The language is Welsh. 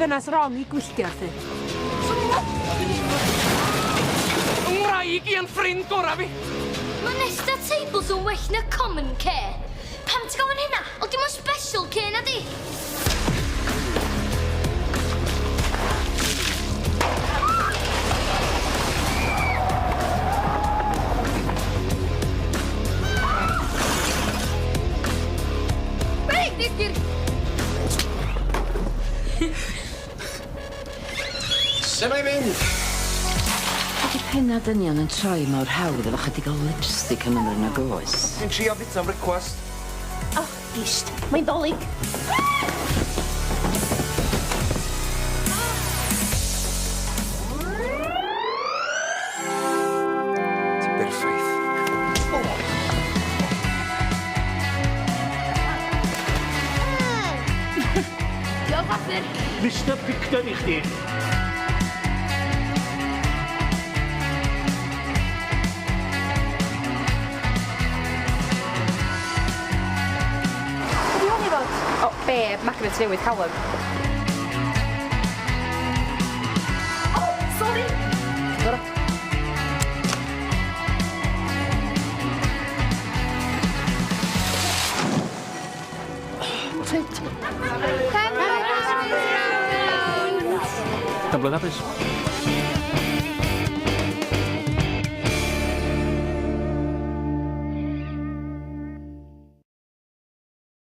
ddynas rong i gwylltio Arthur. Ngwraig i yn ffrind gora fi. Mae Nesta Tables yn well na common care. Pam ti'n gofyn hynna? O dim ond special care na di? Beg, Nidir! Se mae'n mynd? Ydy penna dynion yn troi mawr hawdd efo chydig o lipstick yn ymwneud ag oes. Dwi'n trio bita brecwast. Oh, gist. Mae'n dolyg. Ti'n berffaith. Diolch, Arthur. Mr. Picton i chdi. O, be? Magnet newydd Callum. O, sori! Gora. Tablet hapus.